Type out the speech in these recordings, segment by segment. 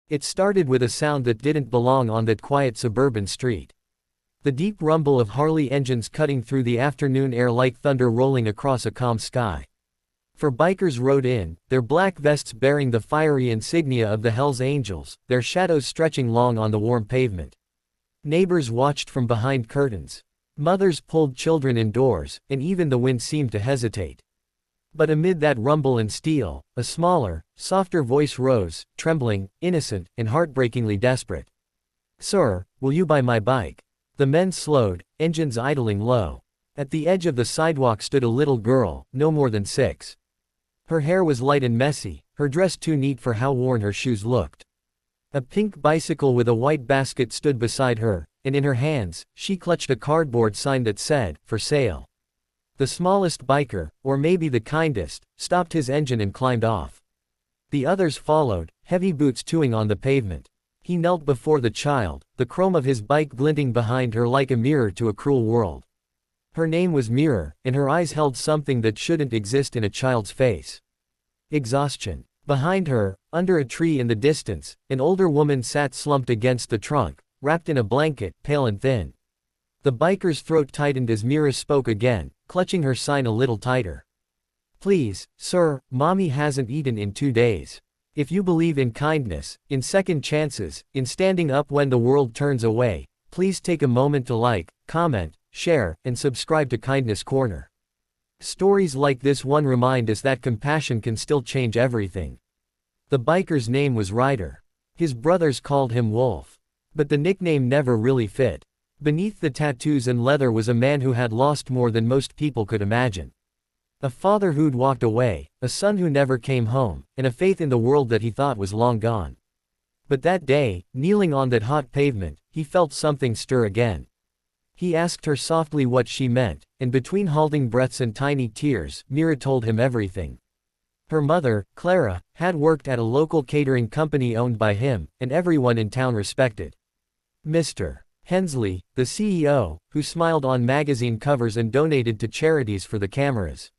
It started with a sound that didn't belong on that quiet suburban street. The deep rumble of Harley engines cutting through the afternoon air like thunder rolling across a calm sky. 4 bikers rode in, their black vests bearing the fiery insignia of the Hells Angels, their shadows stretching long on the warm pavement. Neighbors watched from behind curtains. Mothers pulled children indoors, and even the wind seemed to hesitate. But amid that rumble and steel, a smaller, softer voice rose, trembling, innocent, and heartbreakingly desperate. "Sir, will you buy my bike?" The men slowed, engines idling low. At the edge of the sidewalk stood a little girl, no more than 6. Her hair was light and messy, her dress too neat for how worn her shoes looked. A pink bicycle with a white basket stood beside her, and in her hands, she clutched a cardboard sign that said, "For sale." The smallest biker, or maybe the kindest, stopped his engine and climbed off. The others followed, heavy boots toughing on the pavement. He knelt before the child, the chrome of his bike glinting behind her like a mirror to a cruel world. Her name was Mirror, and her eyes held something that shouldn't exist in a child's face. Exhaustion. Behind her, under a tree in the distance, an older woman sat slumped against the trunk, wrapped in a blanket, pale and thin. The biker's throat tightened as Mira spoke again, clutching her sign a little tighter. "Please, sir, mommy hasn't eaten in 2 days. If you believe in kindness, in second chances, in standing up when the world turns away, please take a moment to like, comment, share, and subscribe to Kindness Corner." Stories like this one remind us that compassion can still change everything. The biker's name was Ryder. His brothers called him Wolf. But the nickname never really fit. Beneath the tattoos and leather was a man who had lost more than most people could imagine. A father who'd walked away, a son who never came home, and a faith in the world that he thought was long gone. But that day, kneeling on that hot pavement, he felt something stir again. He asked her softly what she meant, and between halting breaths and tiny tears, Mira told him everything. Her mother, Clara, had worked at a local catering company owned by him, and everyone in town respected. Mr. Hensley, the CEO, who smiled on magazine covers and donated to charities for the cameras.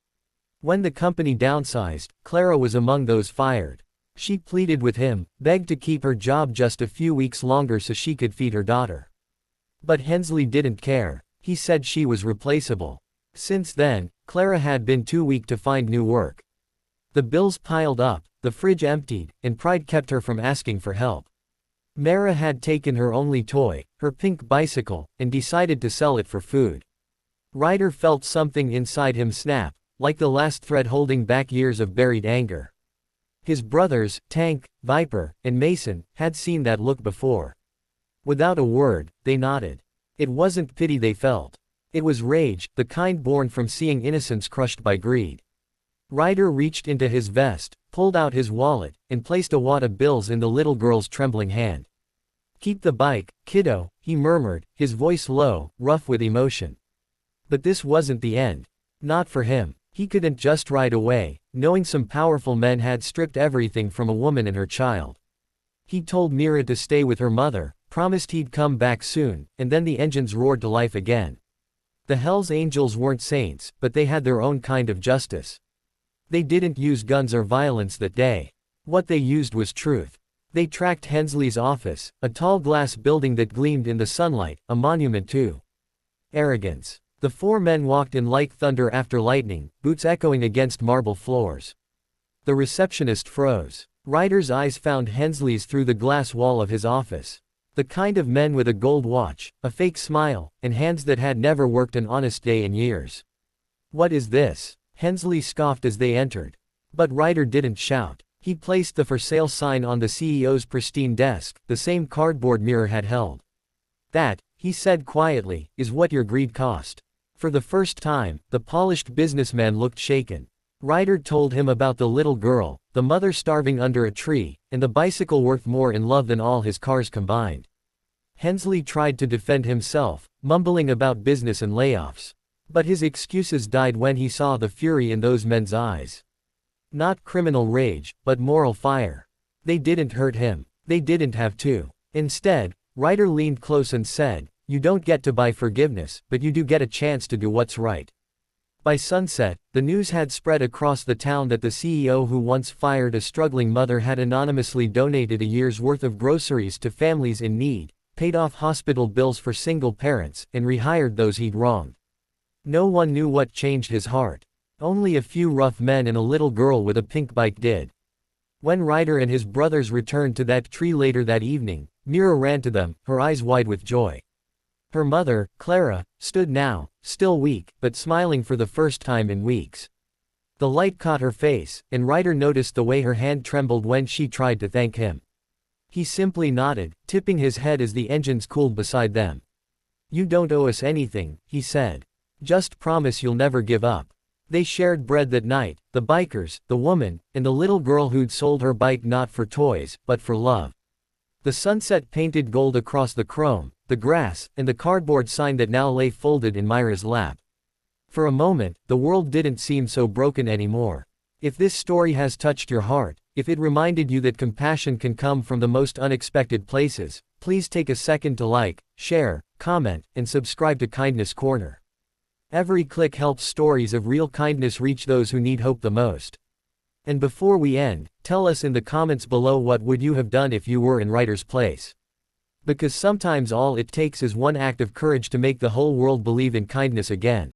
When the company downsized, Clara was among those fired. She pleaded with him, begged to keep her job just a few weeks longer so she could feed her daughter. But Hensley didn't care. He said she was replaceable. Since then, Clara had been too weak to find new work. The bills piled up, the fridge emptied, and pride kept her from asking for help. Mara had taken her only toy, her pink bicycle, and decided to sell it for food. Ryder felt something inside him snap, like the last thread holding back years of buried anger. His brothers, Tank, Viper, and Mason, had seen that look before. Without a word, they nodded. It wasn't pity they felt. It was rage, the kind born from seeing innocence crushed by greed. Ryder reached into his vest, pulled out his wallet, and placed a wad of bills in the little girl's trembling hand. "Keep the bike, kiddo," he murmured, his voice low, rough with emotion. But this wasn't the end. Not for him. He couldn't just ride away, knowing some powerful men had stripped everything from a woman and her child. He told Mira to stay with her mother, promised he'd come back soon, and then the engines roared to life again. The Hells Angels weren't saints, but they had their own kind of justice. They didn't use guns or violence that day. What they used was truth. They tracked Hensley's office, a tall glass building that gleamed in the sunlight, a monument to arrogance. The 4 men walked in like thunder after lightning, boots echoing against marble floors. The receptionist froze. Ryder's eyes found Hensley's through the glass wall of his office. The kind of men with a gold watch, a fake smile, and hands that had never worked an honest day in years. "What is this?" Hensley scoffed as they entered. But Ryder didn't shout. He placed the for sale sign on the CEO's pristine desk, the same cardboard Mirror had held. "That," he said quietly, "is what your greed cost." For the first time, the polished businessman looked shaken. Ryder told him about the little girl, the mother starving under a tree, and the bicycle worth more in love than all his cars combined. Hensley tried to defend himself, mumbling about business and layoffs. But his excuses died when he saw the fury in those men's eyes. Not criminal rage, but moral fire. They didn't hurt him. They didn't have to. Instead, Ryder leaned close and said, "You don't get to buy forgiveness, but you do get a chance to do what's right." By sunset, the news had spread across the town that the CEO who once fired a struggling mother had anonymously donated a year's worth of groceries to families in need, paid off hospital bills for single parents, and rehired those he'd wronged. No one knew what changed his heart. Only a few rough men and a little girl with a pink bike did. When Ryder and his brothers returned to that tree later that evening, Mira ran to them, her eyes wide with joy. Her mother, Clara, stood now, still weak, but smiling for the first time in weeks. The light caught her face, and Ryder noticed the way her hand trembled when she tried to thank him. He simply nodded, tipping his head as the engines cooled beside them. "You don't owe us anything," he said. "Just promise you'll never give up." They shared bread that night, the bikers, the woman, and the little girl who'd sold her bike not for toys, but for love. The sunset painted gold across the chrome, the grass, and the cardboard sign that now lay folded in Myra's lap. For a moment, the world didn't seem so broken anymore. If this story has touched your heart, if it reminded you that compassion can come from the most unexpected places, please take a second to like, share, comment, and subscribe to Kindness Corner. Every click helps stories of real kindness reach those who need hope the most. And before we end, tell us in the comments below what would you have done if you were in Ryder's place. Because sometimes all it takes is one act of courage to make the whole world believe in kindness again.